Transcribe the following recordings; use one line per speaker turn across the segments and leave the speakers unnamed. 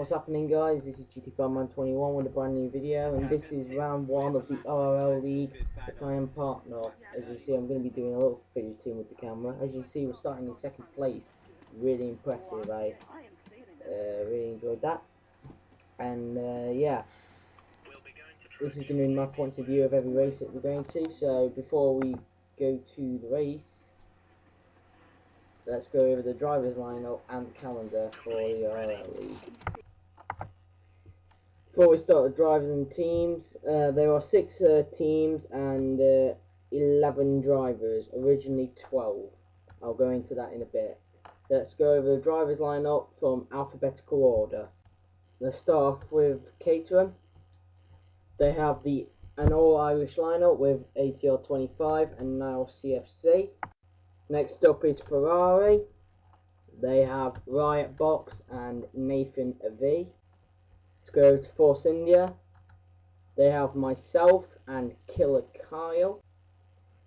What's happening, guys? This is GT5Man21 with a brand new video, and this is round 1 of the RRL League that I am partner of. As you see, I'm going to be doing a little fidgeting with the camera. As you see, we're starting in 2nd place. Really impressive. I really enjoyed that. And yeah, this is going to be my points of view of every race that we're going to. So before we go to the race, let's go over the drivers lineup and calendar for the RRL League. Before we start the drivers and teams, there are 6 teams and 11 drivers, originally 12. I'll go into that in a bit. Let's go over the drivers lineup from alphabetical order. Let's start off with Caterham. They have an all-Irish lineup with ATR25 and now CFC. Next up is Ferrari. They have Riot Box and Nathan V. Let's go to Force India. They have myself and Killer Kyle.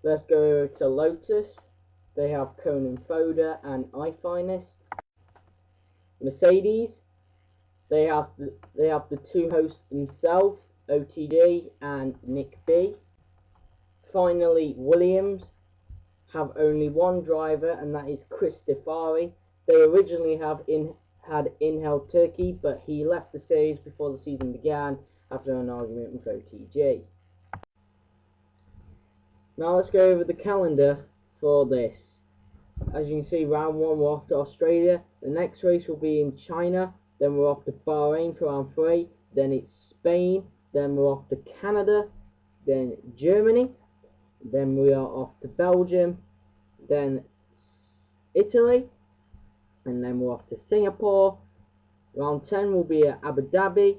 Let's go over to Lotus. They have Conan Foda and iFinest. Mercedes. They have the 2 hosts themselves, OTD and Nick B. Finally, Williams have only 1 driver, and that is Chris Defari. They originally had in-held Turkey, but he left the series before the season began after an argument with OTG. Now let's go over the calendar for this. As you can see, round 1 we're off to Australia. The next race will be in China. Then we're off to Bahrain for round 3. Then it's Spain. Then we're off to Canada. Then Germany. Then we are off to Belgium. Then Italy. And then we're off to Singapore. Round 10 will be at Abu Dhabi.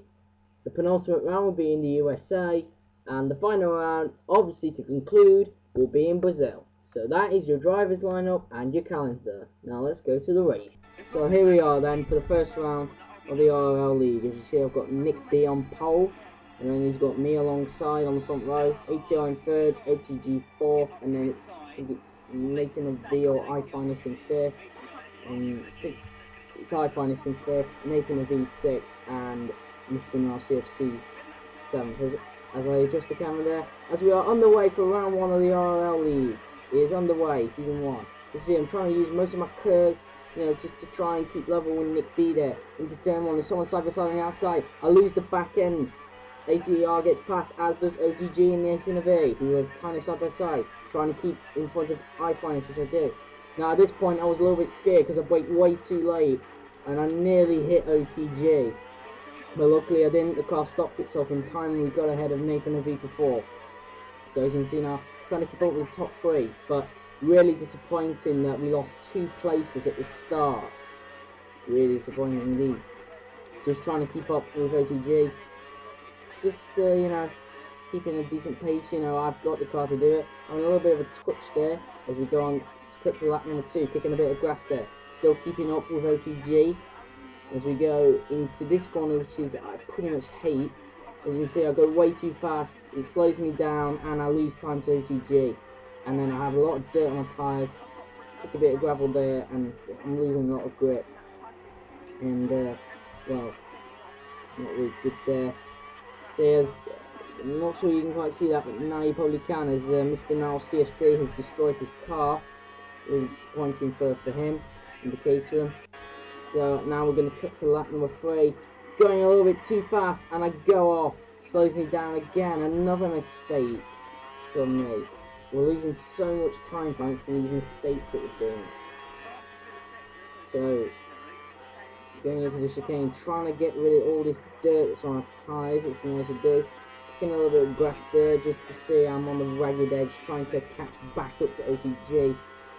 The penultimate round will be in the USA. And the final round, obviously to conclude, will be in Brazil. So that is your drivers lineup and your calendar. Now let's go to the race. So here we are then for the first round of the RRL League. As you see, I've got Nick B on pole. And then he's got me alongside on the front row. ATR in 3rd, OTG 4th. And then I think it's Nathan V or iFinest in 5th. And I think it's iFinest in 5th, Nathan V 6th, and Mr. Now CFC 7th. As I adjust the camera there, as we are underway for round 1 of the RRL League. It is underway, season 1. You see, I'm trying to use most of my curves, just to try and keep level with Nick B there. Into turn 1, there's someone side by side on the outside. I lose the back end. ATR gets past, as does OTG and Nathan V, who are kind of side by side, trying to keep in front of iFinest, which I did. Now at this point I was a little bit scared because I braked way too late and I nearly hit OTG. But luckily I didn't. The car stopped itself in time and we got ahead of Nathan V for 4. So as you can see now, trying to keep up with the top 3. But really disappointing that we lost 2 places at the start. Really disappointing indeed. Just trying to keep up with OTG. Just, keeping a decent pace. I've got the car to do it. I'm a little bit of a twitch there as we go on. Cut to lap number 2, kicking a bit of grass there. Still keeping up with OTG as we go into this corner, which is I pretty much hate. As you can see, I go way too fast. It slows me down, and I lose time to OTG. And then I have a lot of dirt on my tyres. Kick a bit of gravel there, and I'm losing a lot of grip. And well, not really good there. So I'm not sure you can quite see that, but now you probably can. As Mr. Now CFC has destroyed his car. Really disappointing for him and the Caterham. So now we're going to cut to lap number 3. Going a little bit too fast and I go off. Slows me down again. Another mistake from me. We're losing so much time thanks to these mistakes that we're doing. So going into the chicane, trying to get rid of all this dirt that's on our tyres, which we want to do. Kicking a little bit of grass there just to see I'm on the ragged edge, trying to catch back up to OTG.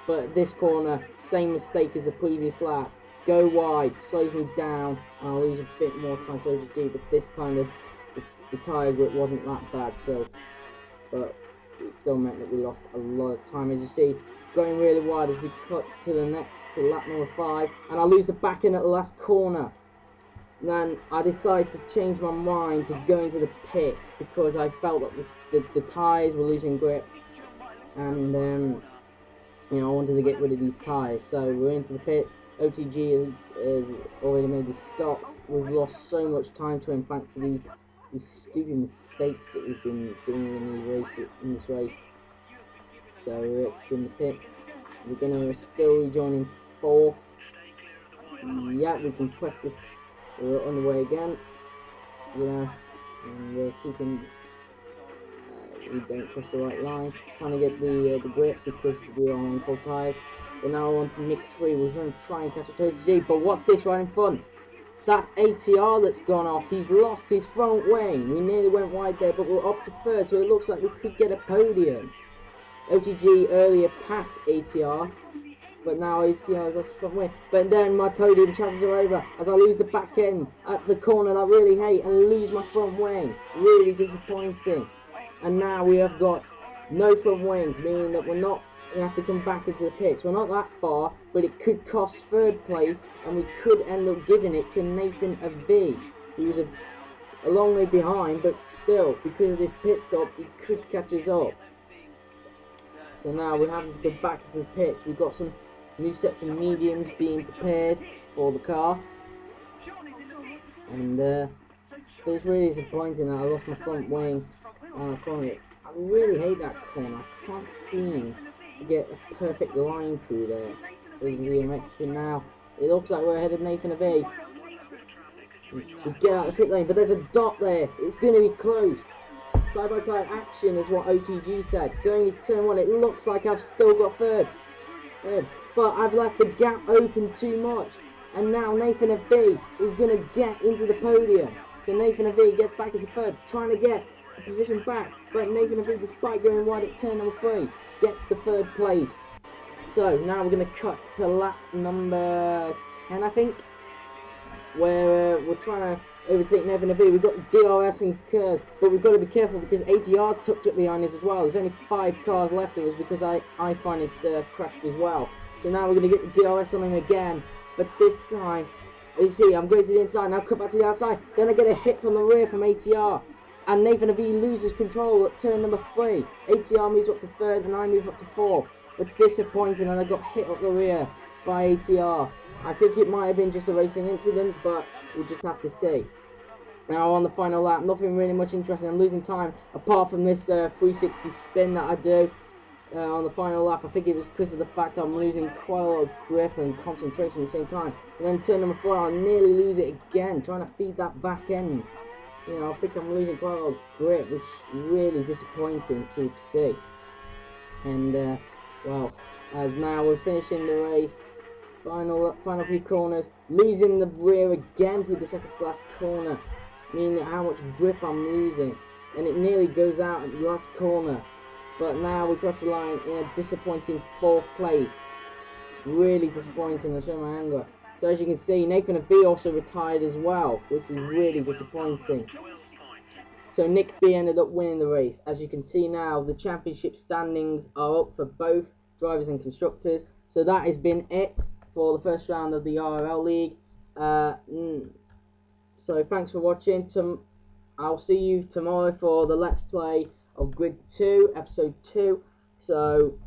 But this corner, same mistake as the previous lap. Go wide, slows me down, and I'll lose a bit more time to OTG, but this time the tyre grip wasn't that bad, but it still meant that we lost a lot of time. As you see, going really wide as we cut to lap number 5, and I lose the back end at the last corner. Then I decided to change my mind to go into the pits because I felt that the tyres were losing grip, and I wanted to get rid of these tyres. So we're into the pits. OTG has already made the stop. We've lost so much time to him thanks to these stupid mistakes that we've been doing in this race. So we're exiting the pit. We're gonna still rejoin in 4th. Yeah, we can press the. We're on the way again. Yeah, and we're keeping. We don't press the right line. Trying to get the grip because we are on cold tyres. But now we're on to mix 3. We're going to try and catch a OTG. But what's this right in front? That's ATR that's gone off. He's lost his front wing. We nearly went wide there, but we're up to 3rd, so it looks like we could get a podium. OTG earlier passed ATR, but now ATR has lost his front wing. But then my podium chances are over as I lose the back end at the corner that I really hate and lose my front wing. Really disappointing. And now we have got no front wings, meaning that we have to come back into the pits. We're not that far, but it could cost 3rd place, and we could end up giving it to Nathan V, who was a long way behind, but still, because of this pit stop, he could catch us up. So now we're having to go back into the pits. We've got some new sets of mediums being prepared for the car, and but it's really disappointing that I lost my front wing on the corner. I really hate that corner. I can't seem to get a perfect line through there. So you can see I'm exiting now. It looks like we're ahead of Nathan V. To get out of the pit lane, but there's a dot there. It's going to be close. Side by side action is what OTG said. Going into turn 1, it looks like I've still got third. But I've left the gap open too much. And now Nathan V is going to get into the podium. So Nathan V gets back into 3rd, trying to get the position back. But Nathan V, despite going wide at turn number 3, gets the 3rd place. So now we're going to cut to lap number 10, I think, where we're trying to overtake Nathan V. We've got DRS and Kurz, but we've got to be careful because ATR's tucked up behind us as well. There's only 5 cars left of us because I finally crashed as well. So now we're going to get the DRS on him again, but this time, you see, I'm going to the inside, now cut back to the outside, then I get a hit from the rear from ATR, and Nathan V loses control at turn number 3. ATR moves up to 3rd and I move up to 4th, but disappointing, and I got hit up the rear by ATR. I think it might have been just a racing incident, but we'll just have to see. Now on the final lap, nothing really much interesting. I'm losing time apart from this 360 spin that I do on the final lap. I think it was because of the fact I'm losing quite a lot of grip and concentration at the same time. And then turn number 4, I'll nearly lose it again, trying to feed that back end. You know, I think I'm losing quite a lot of grip, which is really disappointing to see. And well, as now we're finishing the race. Final few corners, losing the rear again through the second to last corner, meaning how much grip I'm losing, and it nearly goes out at the last corner. But now we cross the line in a disappointing 4th place. Really disappointing. I'll show my anger. So as you can see, Nathan V also retired as well, which is really disappointing. So Nick B ended up winning the race. As you can see now, the championship standings are up for both drivers and constructors. So that has been it for the first round of the RRL League. So thanks for watching. I'll see you tomorrow for the Let's Play of Grid 2, Episode 2. So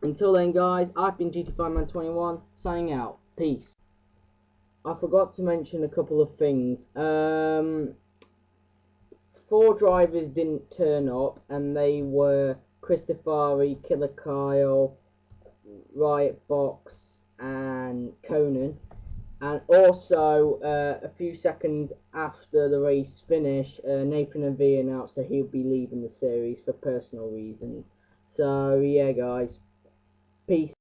until then, guys, I've been GT5Man21, signing out. Peace. I forgot to mention a couple of things. 4 drivers didn't turn up, and they were Christofari, Killer Kyle, Riot Box, and Conan. And also, a few seconds after the race finished, Nathan V announced that he'll be leaving the series for personal reasons. So, yeah, guys. Peace.